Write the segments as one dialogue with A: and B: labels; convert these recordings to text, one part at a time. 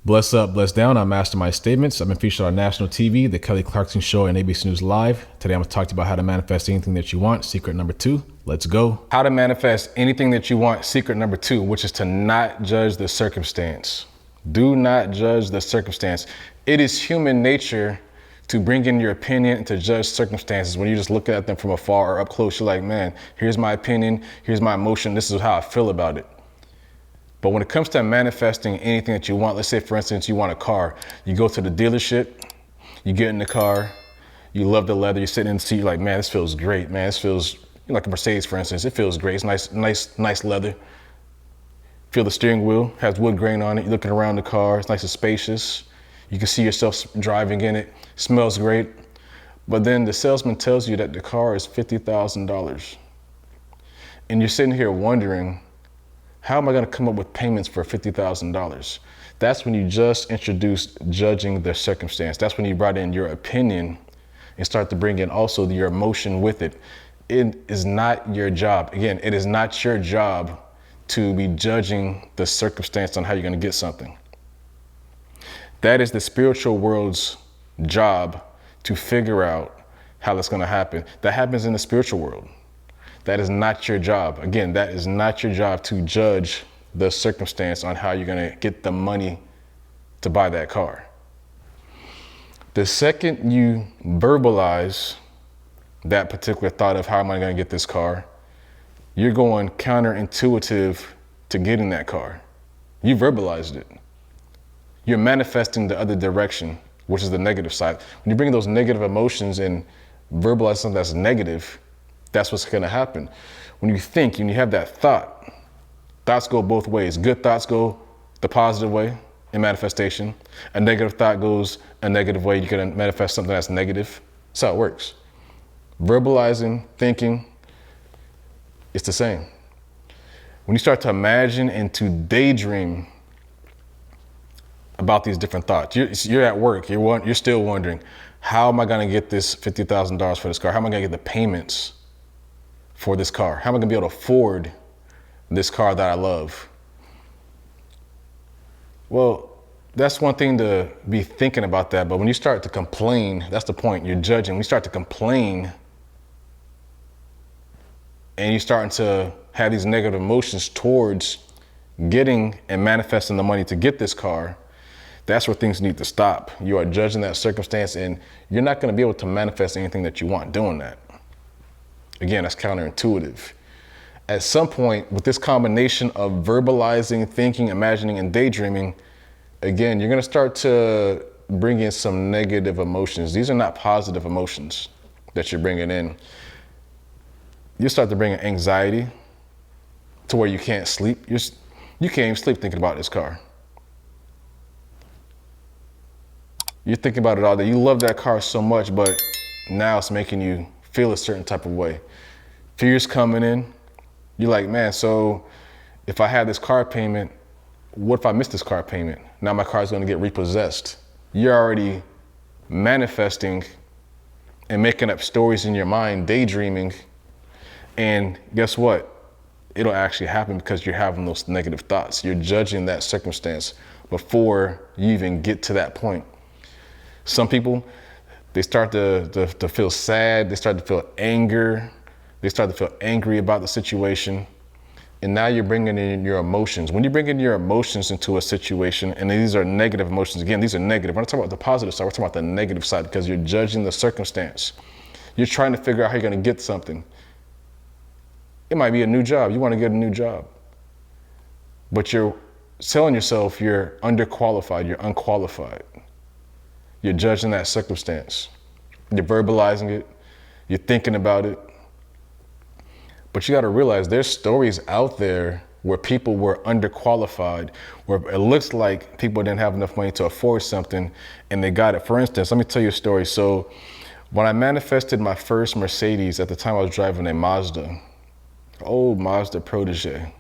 A: Bless up, bless down. I'm Mastermind Statements. I've been featured on national TV, The Kelly Clarkson Show, and ABC News Live. Today I'm going to talk to you about how to manifest anything that you want. Secret number 2. Let's go. How to manifest anything that you want. Secret number 2, which is to not judge the circumstance. Do not judge the circumstance. It is human nature to bring in your opinion and to judge circumstances. When you just look at them from afar or up close, you're like, man, here's my opinion, here's my emotion, this is how I feel about it. But when it comes to manifesting anything that you want, let's say, for instance, you want a car. You go to the dealership, you get in the car, you love the leather, you're sitting in the seat, you're like, man, this feels great, man. This feels like a Mercedes, for instance. It feels great. It's nice leather. Feel the steering wheel, has wood grain on it. You're looking around the car, it's nice and spacious. You can see yourself driving in it, smells great. But then the salesman tells you that the car is $50,000. And you're sitting here wondering, how am I going to come up with payments for $50,000? That's when you just introduced judging the circumstance. That's when you brought in your opinion and start to bring in also your emotion with it. It is not your job. Again, it is not your job to be judging the circumstance on how you're going to get something. That is the spiritual world's job to figure out how that's going to happen. That happens in the spiritual world. That is not your job. Again, that is not your job to judge the circumstance on how you're going to get the money to buy that car. The second you verbalize that particular thought of how am I going to get this car, you're going counterintuitive to getting that car. You verbalized it. You're manifesting the other direction, which is the negative side. When you bring those negative emotions and verbalize something that's negative, that's what's going to happen. When you think, when you have that thought, thoughts go both ways. Good thoughts go the positive way in manifestation. A negative thought goes a negative way. You're going to manifest something that's negative. That's how it works. Verbalizing, thinking, it's the same. When you start to imagine and to daydream about these different thoughts, you're at work, you're still wondering, how am I going to get this $50,000 for this car? How am I going to get the payments for this car? How am I going to be able to afford this car that I love? Well, that's one thing to be thinking about that. But when you start to complain, that's the point. You're judging. When you start to complain and you're starting to have these negative emotions towards getting and manifesting the money to get this car, that's where things need to stop. You are judging that circumstance and you're not going to be able to manifest anything that you want doing that. Again, that's counterintuitive. At some point, with this combination of verbalizing, thinking, imagining, and daydreaming, again, you're going to start to bring in some negative emotions. These are not positive emotions that you're bringing in. You start to bring in anxiety to where you can't sleep. You can't even sleep thinking about this car. You're thinking about it all day. You love that car so much, but now it's making you feel a certain type of way. Fears coming in. You're like, man, so if I have this car payment, what if I miss this car payment? Now my car's going to get repossessed. You're already manifesting and making up stories in your mind, daydreaming. And guess what? It'll actually happen because you're having those negative thoughts. You're judging that circumstance before you even get to that point. Some people, they start to feel sad. They start to feel anger. They start to feel angry about the situation. And now you're bringing in your emotions. When you bring in your emotions into a situation, and these are negative emotions, again, these are negative. We're not talking about the positive side, we're talking about the negative side because you're judging the circumstance. You're trying to figure out how you're going to get something. It might be a new job. You want to get a new job. But you're telling yourself you're underqualified, you're unqualified. You're judging that circumstance. You're verbalizing it. You're thinking about it. But you got to realize there's stories out there where people were underqualified, where it looks like people didn't have enough money to afford something and they got it. For instance, let me tell you a story. So when I manifested my first Mercedes, at the time I was driving a Mazda, old Mazda Protege.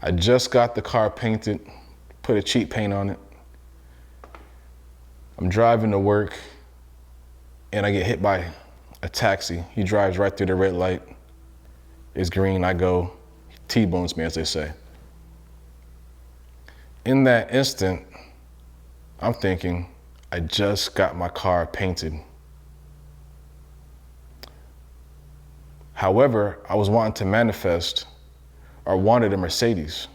A: I just got the car painted, put a cheap paint on it. I'm driving to work and I get hit by a taxi. He drives right through the red light. It's green, I go, T-bones me, as they say. In that instant, I'm thinking, I just got my car painted. However, I was wanting to manifest or wanted a Mercedes.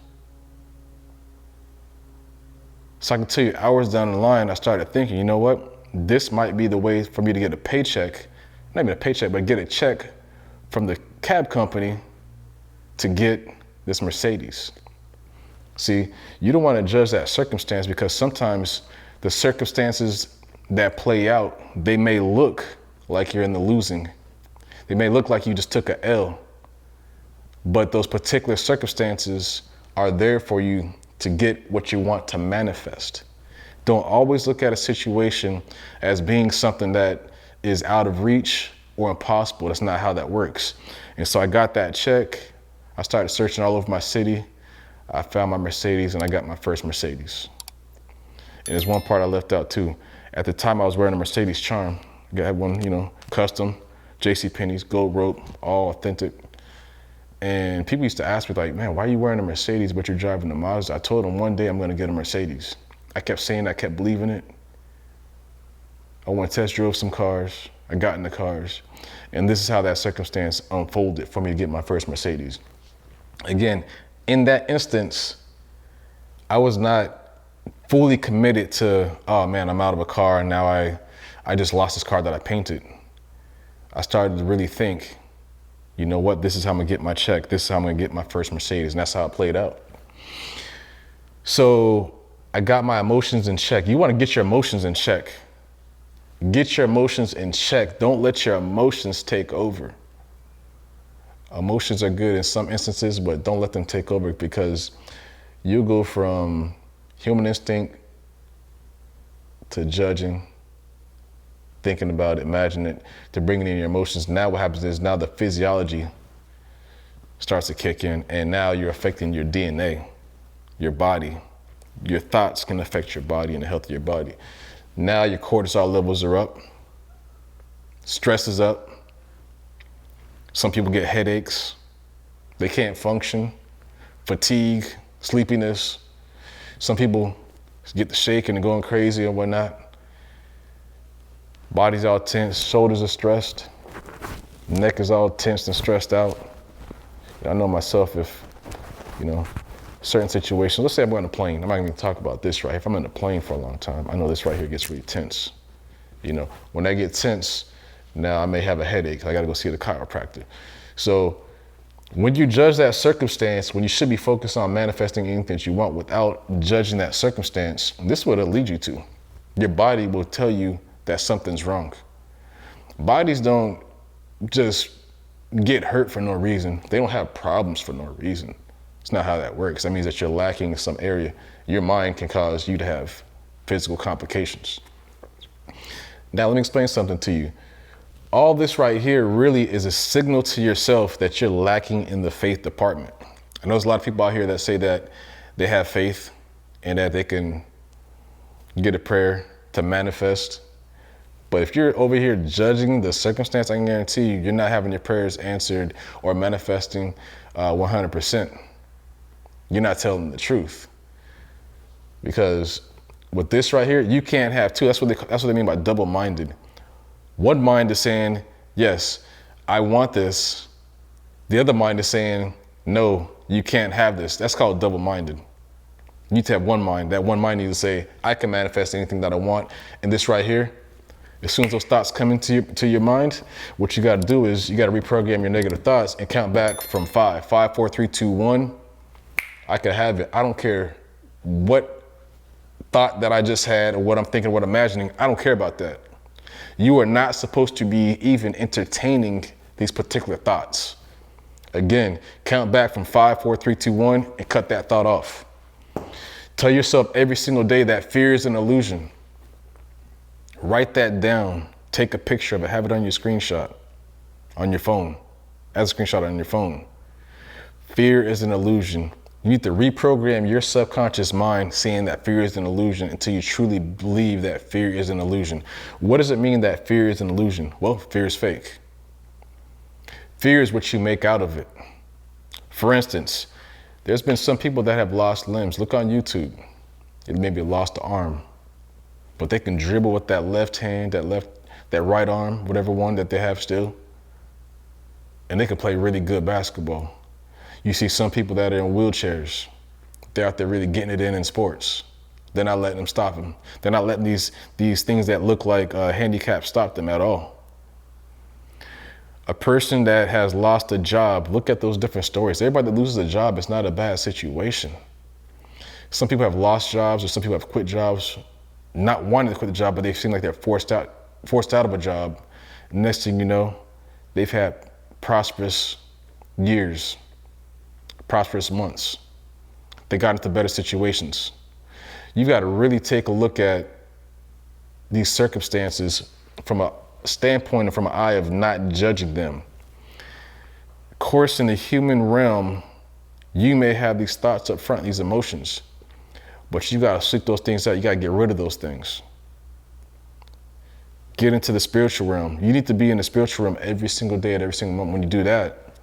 A: So I can tell you, hours down the line, I started thinking, you know what? This might be the way for me to get a paycheck, not even a paycheck, but get a check from the cab company to get this Mercedes. See, you don't want to judge that circumstance, because sometimes the circumstances that play out, they may look like you're in the losing. They may look like you just took a L, but those particular circumstances are there for you to get what you want to manifest. Don't always look at a situation as being something that is out of reach or impossible. That's not how that works. And so I got that check. I started searching all over my city. I found my Mercedes, and I got my first Mercedes. And there's one part I left out too. At the time, I was wearing a Mercedes Charm. I had one, custom, JCPenney's, gold rope, all authentic. And people used to ask me, like, man, why are you wearing a Mercedes but you're driving a Mazda? I told them one day I'm gonna get a Mercedes. I kept saying, I kept believing it. I went test drove some cars. I got in the cars. And this is how that circumstance unfolded for me to get my first Mercedes. Again, in that instance, I was not fully committed to, oh man, I'm out of a car and now I just lost this car that I painted. I started to really think, you know what, this is how I'm gonna get my check. This is how I'm gonna get my first Mercedes. And that's how it played out. So I got my emotions in check. You wanna get your emotions in check. Get your emotions in check. Don't let your emotions take over. Emotions are good in some instances, but don't let them take over, because you go from human instinct to judging, thinking about it, imagining it, to bringing in your emotions. Now what happens is now the physiology starts to kick in, and now you're affecting your DNA, your body. Your thoughts can affect your body and the health of your body. Now your cortisol levels are up, stress is up. Some people get headaches, they can't function, fatigue, sleepiness. Some people get the shaking and going crazy and whatnot. Body's all tense, shoulders are stressed, neck is all tensed and stressed out. I know myself, if, certain situations, let's say I'm on a plane, I'm not gonna talk about this right here. If I'm in a plane for a long time, I know this right here gets really tense. When I get tense, now I may have a headache. I gotta go see the chiropractor. So when you judge that circumstance, when you should be focused on manifesting anything that you want without judging that circumstance, this is what it'll lead you to. Your body will tell you that something's wrong. Bodies don't just get hurt for no reason. They don't have problems for no reason. It's not how that works. That means that you're lacking in some area. Your mind can cause you to have physical complications. Now let me explain something to you. All this right here really is a signal to yourself that you're lacking in the faith department. I know there's a lot of people out here that say that they have faith and that they can get a prayer to manifest. But if you're over here judging the circumstance, I can guarantee you're not having your prayers answered or manifesting 100%. You're not telling the truth. Because with this right here, you can't have two. That's what they mean by double-minded. One mind is saying, yes, I want this. The other mind is saying, no, you can't have this. That's called double-minded. You need to have one mind. That one mind needs to say, I can manifest anything that I want. And this right here, as soon as those thoughts come into your mind, what you got to do is you got to reprogram your negative thoughts and count back from 5. 5, 4, 3, 2, 1. I can have it. I don't care what thought that I just had or what I'm thinking, what I'm imagining. I don't care about that. You are not supposed to be even entertaining these particular thoughts. Again, count back from 5, 4, 3, 2, 1 and cut that thought off. Tell yourself every single day that fear is an illusion. Write that down. Take a picture of it. Have it on your screenshot on your phone. As a screenshot on your phone. Fear is an illusion. You need to reprogram your subconscious mind saying that fear is an illusion until you truly believe that fear is an illusion. What does it mean that fear is an illusion? Well, fear is fake. Fear is what you make out of it. For instance, there's been some people that have lost limbs. Look on YouTube. It maybe lost an arm, but they can dribble with that left hand, that right arm, whatever one that they have still, and they can play really good basketball. You see some people that are in wheelchairs, they're out there really getting it in sports. They're not letting them stop them. They're not letting these things that look like handicaps stop them at all. A person that has lost a job, look at those different stories. Everybody that loses a job, it's not a bad situation. Some people have lost jobs, or some people have quit jobs, not wanting to quit the job, but they seem like they're forced out of a job. Next thing you know, they've had prosperous years, prosperous months. They got into better situations. You got to really take a look at these circumstances from a standpoint and from an eye of not judging them. Of course, in the human realm, you may have these thoughts up front, these emotions, but you got to sleep those things out. You got to get rid of those things. Get into the spiritual realm. You need to be in the spiritual realm every single day and every single moment. When you do that,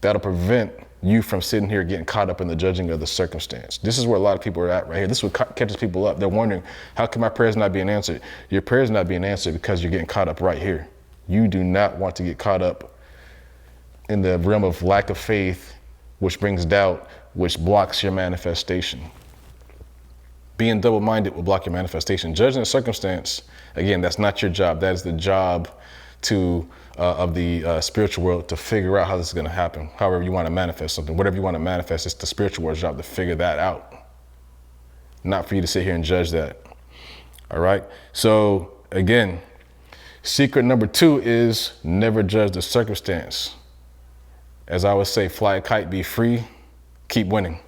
A: that'll prevent you from sitting here getting caught up in the judging of the circumstance. This is where a lot of people are at right here. This is what catches people up. They're wondering, how come my prayers not being answered? Your prayers not being answered because you're getting caught up right here. You do not want to get caught up in the realm of lack of faith, which brings doubt, which blocks your manifestation. Being double-minded will block your manifestation. Judging the circumstance, again, that's not your job. That is the job of the spiritual world to figure out how this is going to happen. However you want to manifest something, whatever you want to manifest, it's the spiritual world's job to figure that out. Not for you to sit here and judge that. All right. So again, secret number 2 is never judge the circumstance. As I would say, fly a kite, be free, keep winning.